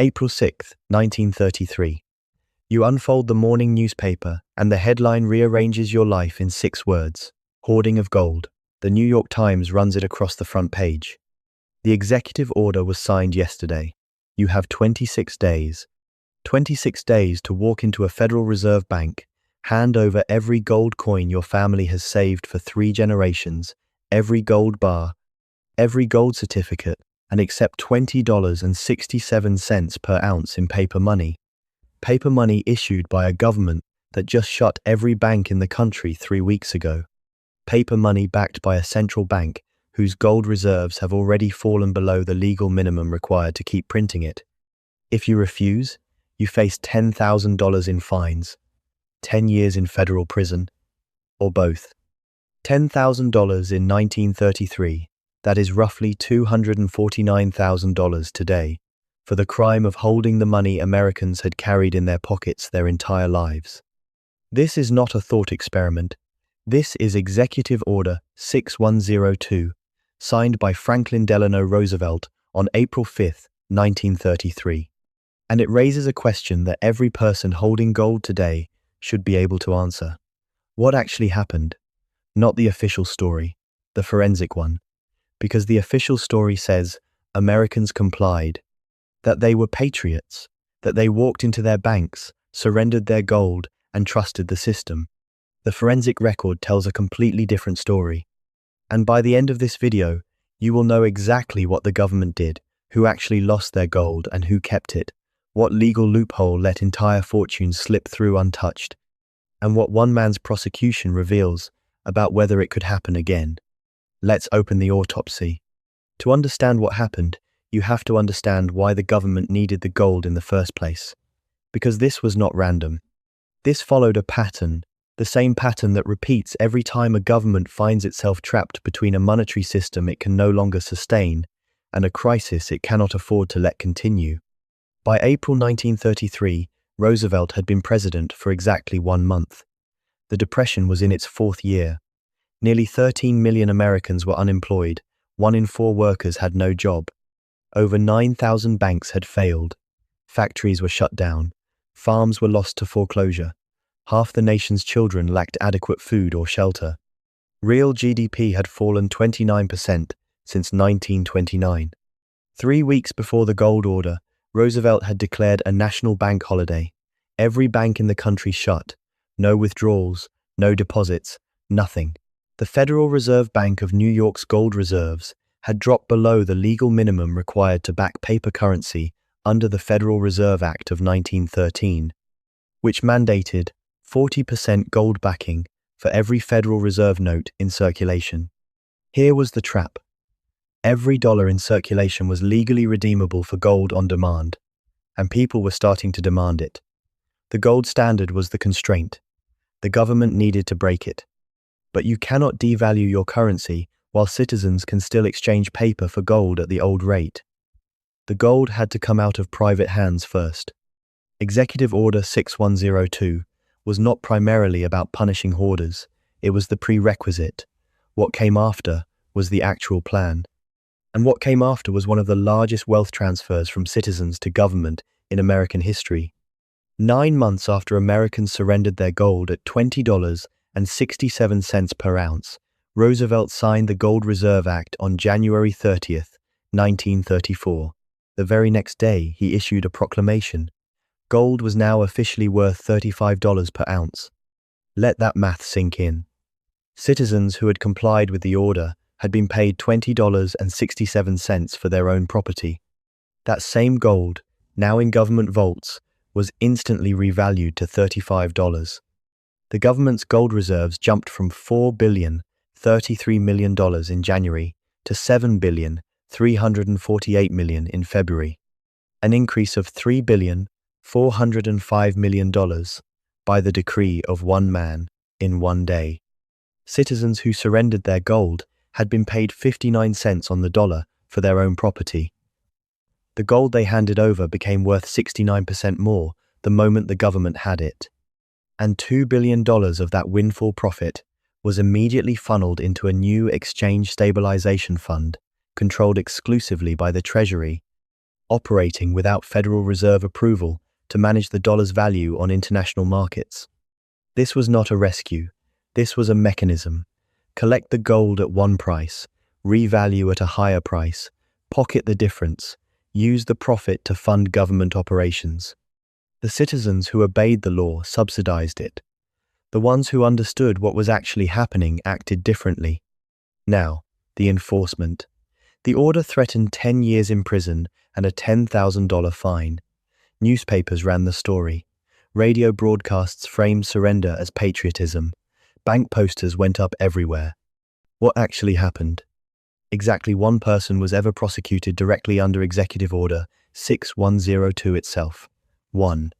April 6, 1933. You unfold the morning newspaper, and the headline rearranges your life in 6 words. Hoarding of gold. The New York Times runs it across the front page. The executive order was signed yesterday. You have 26 days. 26 days to walk into a Federal Reserve Bank, hand over every gold coin your family has saved for 3 generations, every gold bar, every gold certificate, and accept $20.67 per ounce in paper money. Paper money issued by a government that just shut every bank in the country 3 weeks ago. Paper money backed by a central bank whose gold reserves have already fallen below the legal minimum required to keep printing it. If you refuse, you face $10,000 in fines, 10 years in federal prison, or both. $10,000 in 1933, that is roughly $249,000 today, for the crime of holding the money Americans had carried in their pockets their entire lives. This is not a thought experiment. This is Executive Order 6102, signed by Franklin Delano Roosevelt on April 5, 1933. And it raises a question that every person holding gold today should be able to answer. What actually happened? Not the official story, the forensic one. Because the official story says Americans complied, that they were patriots, that they walked into their banks, surrendered their gold, and trusted the system. The forensic record tells a completely different story. And by the end of this video, you will know exactly what the government did, who actually lost their gold and who kept it, what legal loophole let entire fortunes slip through untouched, and what one man's prosecution reveals about whether it could happen again. Let's open the autopsy. To understand what happened, you have to understand why the government needed the gold in the first place. Because this was not random. This followed a pattern, the same pattern that repeats every time a government finds itself trapped between a monetary system it can no longer sustain and a crisis it cannot afford to let continue. By April 1933, Roosevelt had been president for exactly 1 month. The Depression was in its 4th year. Nearly 13 million Americans were unemployed, 1 in 4 workers had no job. Over 9,000 banks had failed. Factories were shut down. Farms were lost to foreclosure. Half the nation's children lacked adequate food or shelter. Real GDP had fallen 29% since 1929. 3 weeks before the gold order, Roosevelt had declared a national bank holiday. Every bank in the country shut. No withdrawals, no deposits, nothing. The Federal Reserve Bank of New York's gold reserves had dropped below the legal minimum required to back paper currency under the Federal Reserve Act of 1913, which mandated 40% gold backing for every Federal Reserve note in circulation. Here was the trap. Every dollar in circulation was legally redeemable for gold on demand, and people were starting to demand it. The gold standard was the constraint. The government needed to break it. But you cannot devalue your currency while citizens can still exchange paper for gold at the old rate. The gold had to come out of private hands first. Executive Order 6102 was not primarily about punishing hoarders, it was the prerequisite. What came after was the actual plan. And what came after was one of the largest wealth transfers from citizens to government in American history. 9 months after Americans surrendered their gold at $20.67 per ounce, Roosevelt signed the Gold Reserve Act on January 30th, 1934. The very next day, he issued a proclamation. Gold was now officially worth $35 per ounce. Let that math sink in. Citizens who had complied with the order had been paid $20.67 for their own property. That same gold, now in government vaults, was instantly revalued to $35. The government's gold reserves jumped from $4.033 billion in January to $7.348 billion in February, an increase of $3.405 billion by the decree of one man in one day. Citizens who surrendered their gold had been paid 59 cents on the dollar for their own property. The gold they handed over became worth 69% more the moment the government had it. And $2 billion of that windfall profit was immediately funneled into a new exchange stabilization fund, controlled exclusively by the Treasury. operating without Federal Reserve approval to manage the dollar's value on international markets. This was not a rescue. This was a mechanism. Collect the gold at one price, revalue at a higher price, pocket the difference, use the profit to fund government operations. The citizens who obeyed the law subsidized it. The ones who understood what was actually happening acted differently. Now, the enforcement. The order threatened 10 years in prison and a $10,000 fine. Newspapers ran the story. Radio broadcasts framed surrender as patriotism. Bank posters went up everywhere. What actually happened? Exactly one person was ever prosecuted directly under Executive Order 6102 itself. 1.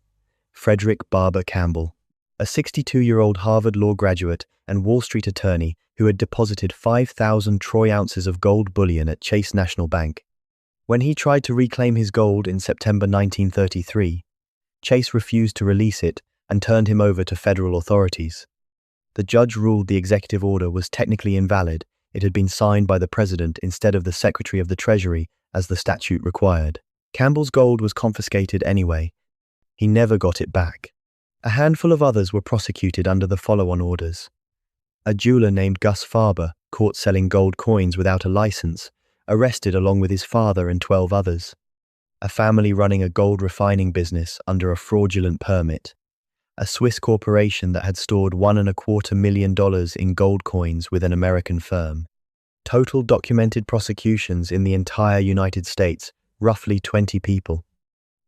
Frederick Barber Campbell, a 62-year-old Harvard law graduate and Wall Street attorney who had deposited 5,000 troy ounces of gold bullion at Chase National Bank. When he tried to reclaim his gold in September 1933, Chase refused to release it and turned him over to federal authorities. The judge ruled the executive order was technically invalid. It had been signed by the president instead of the Secretary of the Treasury, as the statute required. Campbell's gold was confiscated anyway. He never got it back. A handful of others were prosecuted under the follow-on orders. A jeweler named Gus Farber, caught selling gold coins without a license, arrested along with his father and 12 others. A family running a gold refining business under a fraudulent permit. A Swiss corporation that had stored $1.25 million in gold coins with an American firm. Total documented prosecutions in the entire United States, roughly 20 people.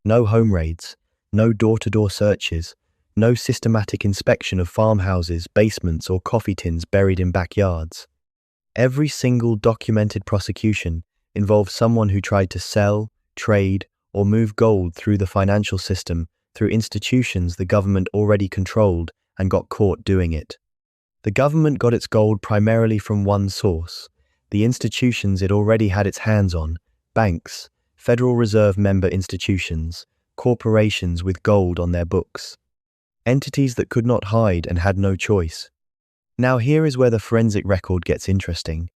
No home raids, no door-to-door searches, no systematic inspection of farmhouses, basements, or coffee tins buried in backyards. Every single documented prosecution involved someone who tried to sell, trade, or move gold through the financial system through institutions the government already controlled and got caught doing it. The government got its gold primarily from one source, the institutions it already had its hands on: banks, Federal Reserve member institutions, corporations with gold on their books. Entities that could not hide and had no choice. Now here is where the forensic record gets interesting.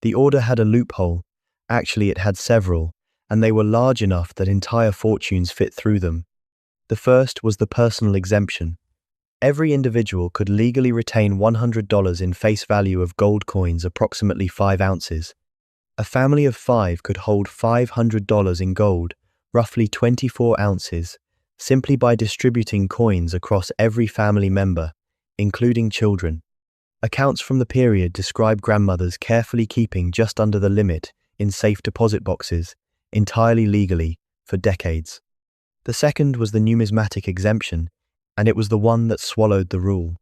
The order had a loophole. Actually, it had several, and they were large enough that entire fortunes fit through them. The first was the personal exemption. Every individual could legally retain $100 in face value of gold coins approximately 5 ounces. A family of 5 could hold $500 in gold, roughly 24 ounces, simply by distributing coins across every family member, including children. Accounts from the period describe grandmothers carefully keeping just under the limit in safe deposit boxes, entirely legally, for decades. The second was the numismatic exemption, and it was the one that swallowed the rule.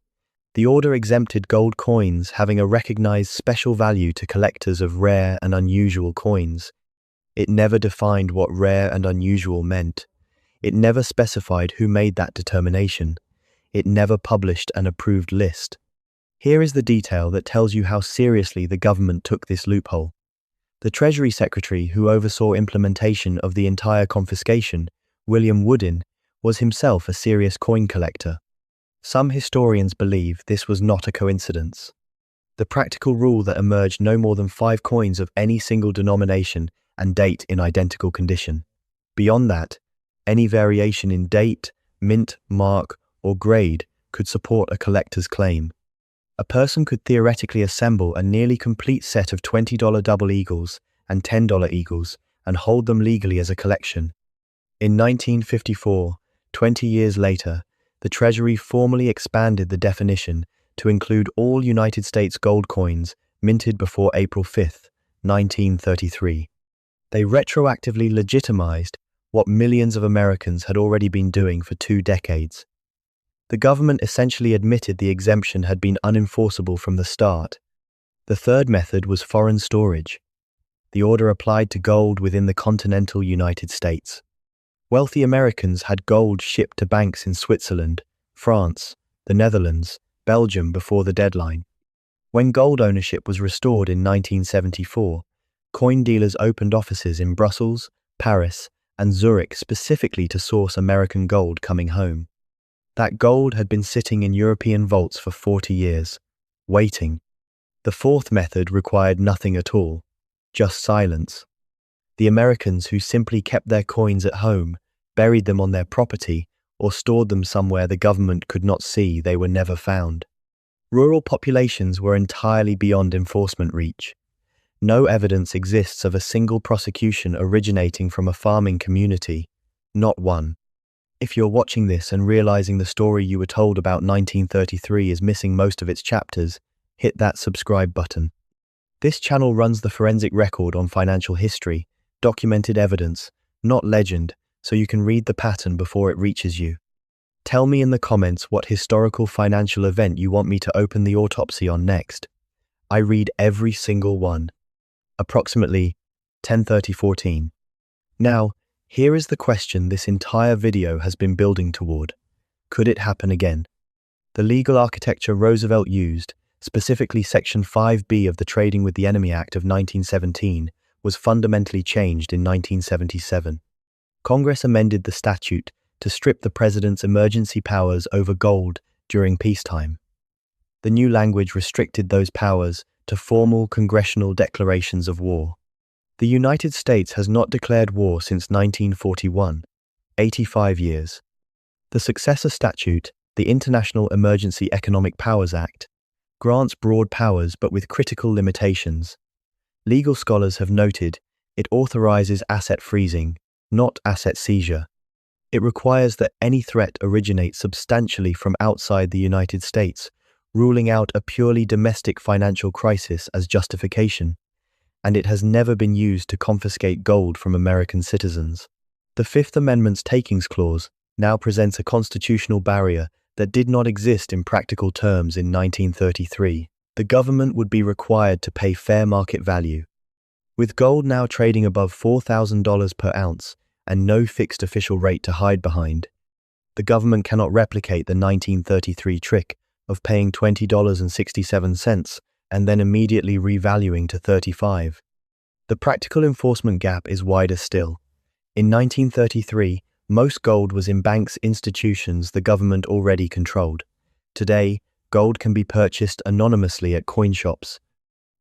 The order exempted gold coins having a recognized special value to collectors of rare and unusual coins. It never defined what rare and unusual meant. It never specified who made that determination. It never published an approved list. Here is the detail that tells you how seriously the government took this loophole. The Treasury Secretary who oversaw implementation of the entire confiscation, William Woodin, was himself a serious coin collector. Some historians believe this was not a coincidence. The practical rule that emerged: no more than 5 coins of any single denomination and date in identical condition. Beyond that, any variation in date, mint, mark, or grade could support a collector's claim. A person could theoretically assemble a nearly complete set of $20 double eagles and $10 eagles and hold them legally as a collection. In 1954, 20 years later, the Treasury formally expanded the definition to include all United States gold coins minted before April 5, 1933. They retroactively legitimized what millions of Americans had already been doing for 2 decades. The government essentially admitted the exemption had been unenforceable from the start. The third method was foreign storage. The order applied to gold within the continental United States. Wealthy Americans had gold shipped to banks in Switzerland, France, the Netherlands, Belgium before the deadline. When gold ownership was restored in 1974, coin dealers opened offices in Brussels, Paris, and Zurich specifically to source American gold coming home. That gold had been sitting in European vaults for 40 years, waiting. The fourth method required nothing at all, just silence. The Americans who simply kept their coins at home, buried them on their property, or stored them somewhere the government could not see, they were never found. Rural populations were entirely beyond enforcement reach. No evidence exists of a single prosecution originating from a farming community, not one. If you're watching this and realizing the story you were told about 1933 is missing most of its chapters, hit that subscribe button. This channel runs the forensic record on financial history, documented evidence, not legend, so you can read the pattern before it reaches you. Tell me in the comments what historical financial event you want me to open the autopsy on next. I read every single one. Approximately 10:30-14. Now, here is the question this entire video has been building toward. Could it happen again? The legal architecture Roosevelt used, specifically Section 5B of the Trading with the Enemy Act of 1917, was fundamentally changed in 1977. Congress amended the statute to strip the president's emergency powers over gold during peacetime. The new language restricted those powers to formal congressional declarations of war. The United States has not declared war since 1941, 85 years. The successor statute, the International Emergency Economic Powers Act, grants broad powers but with critical limitations. Legal scholars have noted it authorizes asset freezing, not asset seizure. It requires that any threat originate substantially from outside the United States, ruling out a purely domestic financial crisis as justification, and it has never been used to confiscate gold from American citizens. The Fifth Amendment's takings clause now presents a constitutional barrier that did not exist in practical terms in 1933. The government would be required to pay fair market value. With gold now trading above $4,000 per ounce and no fixed official rate to hide behind, the government cannot replicate the 1933 trick of paying $20.67 and then immediately revaluing to $35. The practical enforcement gap is wider still. In 1933, most gold was in banks, institutions the government already controlled. Today, gold can be purchased anonymously at coin shops,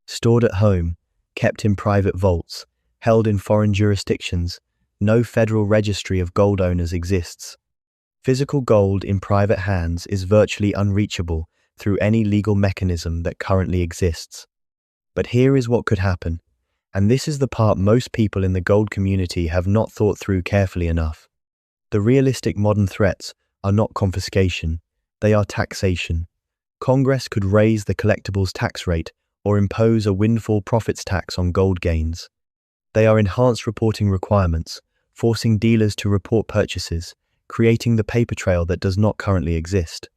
stored at home, kept in private vaults, held in foreign jurisdictions. No federal registry of gold owners exists. Physical gold in private hands is virtually unreachable through any legal mechanism that currently exists. But here is what could happen, and this is the part most people in the gold community have not thought through carefully enough. The realistic modern threats are not confiscation, they are taxation. Congress could raise the collectibles tax rate or impose a windfall profits tax on gold gains. They are enhanced reporting requirements, forcing dealers to report purchases, creating the paper trail that does not currently exist.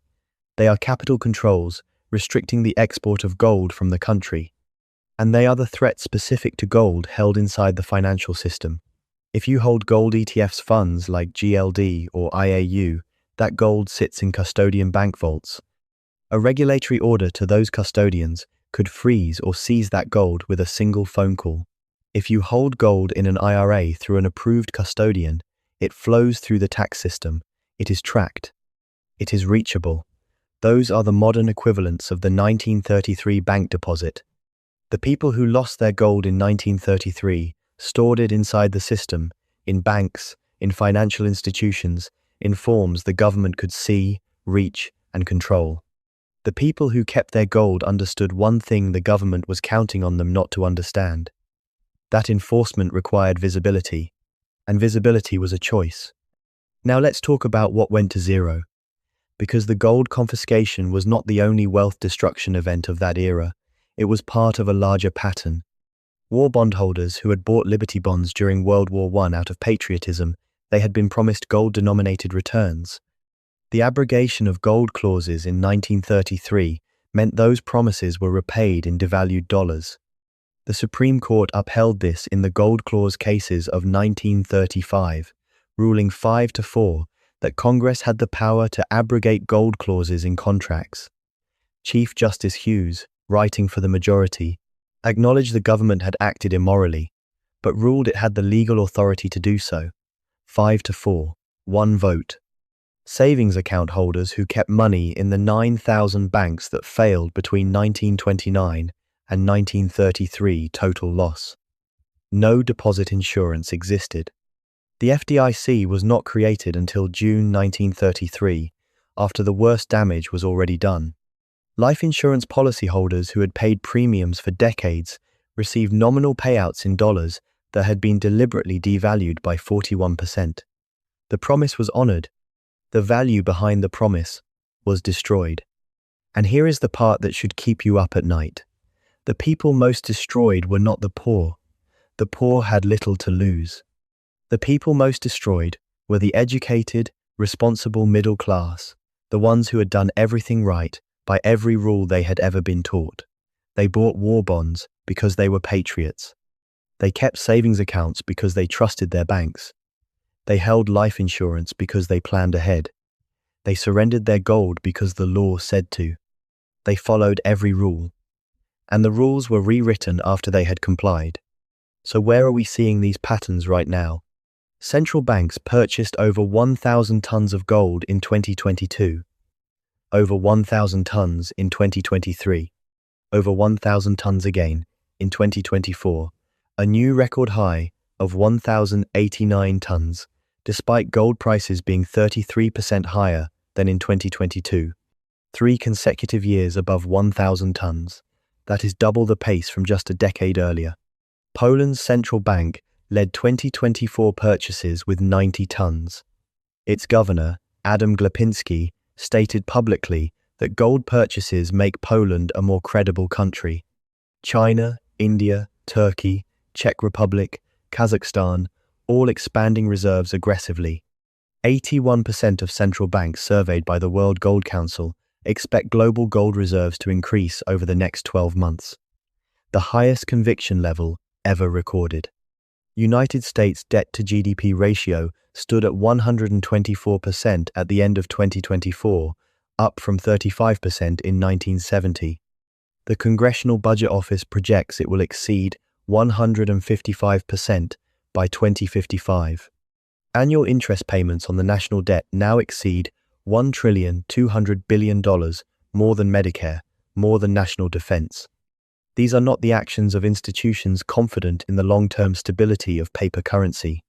They are capital controls, restricting the export of gold from the country. And they are the threats specific to gold held inside the financial system. If you hold gold ETFs funds like GLD or IAU, that gold sits in custodian bank vaults. A regulatory order to those custodians could freeze or seize that gold with a single phone call. If you hold gold in an IRA through an approved custodian, it flows through the tax system. It is tracked. It is reachable. Those are the modern equivalents of the 1933 bank deposit. The people who lost their gold in 1933 stored it inside the system, in banks, in financial institutions, in forms the government could see, reach, and control. The people who kept their gold understood one thing the government was counting on them not to understand. That enforcement required visibility, and visibility was a choice. Now let's talk about what went to zero. Because the gold confiscation was not the only wealth destruction event of that era, it was part of a larger pattern. War bondholders who had bought Liberty bonds during World War I out of patriotism, they had been promised gold-denominated returns. The abrogation of gold clauses in 1933 meant those promises were repaid in devalued dollars. The Supreme Court upheld this in the gold clause cases of 1935, ruling 5-4 that Congress had the power to abrogate gold clauses in contracts. Chief Justice Hughes, writing for the majority, acknowledged the government had acted immorally, but ruled it had the legal authority to do so. 5-4, one vote. Savings account holders who kept money in the 9,000 banks that failed between 1929 and 1933 total loss. no deposit insurance existed. The FDIC was not created until June 1933, after the worst damage was already done. Life insurance policyholders who had paid premiums for decades received nominal payouts in dollars that had been deliberately devalued by 41%. The promise was honored. The value behind the promise was destroyed. And here is the part that should keep you up at night. The people most destroyed were not the poor. The poor had little to lose. The people most destroyed were the educated, responsible middle class, the ones who had done everything right by every rule they had ever been taught. They bought war bonds because they were patriots. They kept savings accounts because they trusted their banks. They held life insurance because they planned ahead. They surrendered their gold because the law said to. They followed every rule. And the rules were rewritten after they had complied. So where are we seeing these patterns right now? Central banks purchased over 1,000 tons of gold in 2022, over 1,000 tons in 2023, over 1,000 tons again in 2024, a new record high of 1,089 tons, despite gold prices being 33% higher than in 2022, 3 consecutive years above 1,000 tons. That is double the pace from just a decade earlier. Poland's central bank led 2024 purchases with 90 tons. Its governor, Adam Glapiński, stated publicly that gold purchases make Poland a more credible country. China, India, Turkey, Czech Republic, Kazakhstan, all expanding reserves aggressively. 81% of central banks surveyed by the World Gold Council expect global gold reserves to increase over the next 12 months. The highest conviction level ever recorded. United States debt to GDP ratio stood at 124% at the end of 2024, up from 35% in 1970. The Congressional Budget Office projects it will exceed 155% by 2055. Annual interest payments on the national debt now exceed $1.2 trillion, more than Medicare, more than national defense. These are not the actions of institutions confident in the long-term stability of paper currency.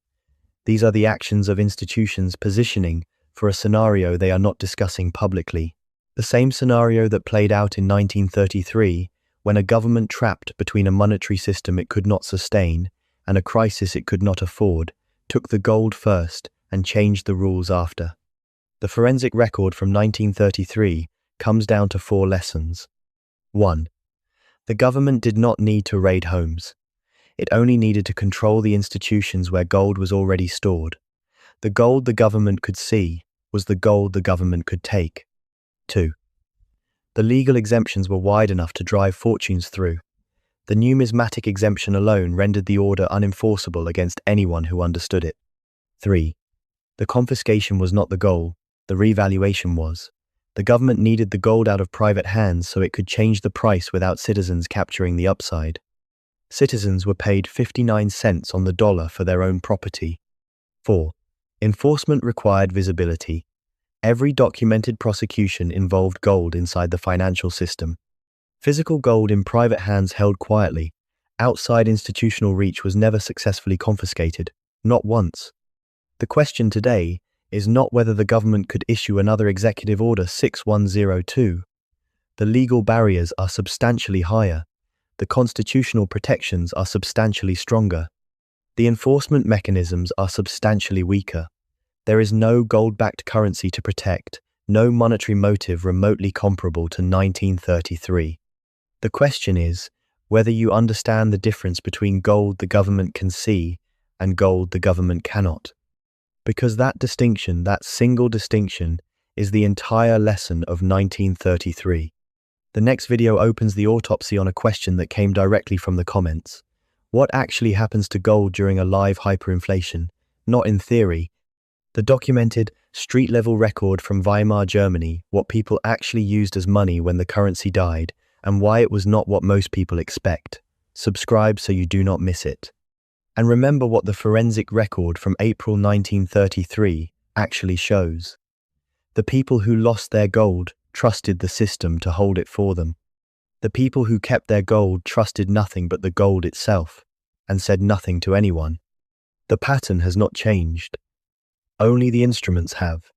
These are the actions of institutions positioning for a scenario they are not discussing publicly. The same scenario that played out in 1933, when a government trapped between a monetary system it could not sustain and a crisis it could not afford, took the gold first and changed the rules after. The forensic record from 1933 comes down to 4 lessons. 1. The government did not need to raid homes. It only needed to control the institutions where gold was already stored. The gold the government could see was the gold the government could take. 2. The legal exemptions were wide enough to drive fortunes through. The numismatic exemption alone rendered the order unenforceable against anyone who understood it. 3. The confiscation was not the goal, the revaluation was. The government needed the gold out of private hands so it could change the price without citizens capturing the upside. Citizens were paid 59 cents on the dollar for their own property. 4. Enforcement required visibility. Every documented prosecution involved gold inside the financial system. Physical gold in private hands held quietly, outside institutional reach was never successfully confiscated, not once. The question today is not whether the government could issue another Executive Order 6102. The legal barriers are substantially higher. The constitutional protections are substantially stronger. The enforcement mechanisms are substantially weaker. There is no gold-backed currency to protect, no monetary motive remotely comparable to 1933. The question is whether you understand the difference between gold the government can see and gold the government cannot. Because that distinction, that single distinction, is the entire lesson of 1933. The next video opens the autopsy on a question that came directly from the comments. What actually happens to gold during a live hyperinflation? Not in theory. The documented, street-level record from Weimar Germany, what people actually used as money when the currency died, and why it was not what most people expect. Subscribe so you do not miss it. And remember what the forensic record from April 1933 actually shows. The people who lost their gold trusted the system to hold it for them. The people who kept their gold trusted nothing but the gold itself. and said nothing to anyone. The pattern has not changed. Only the instruments have.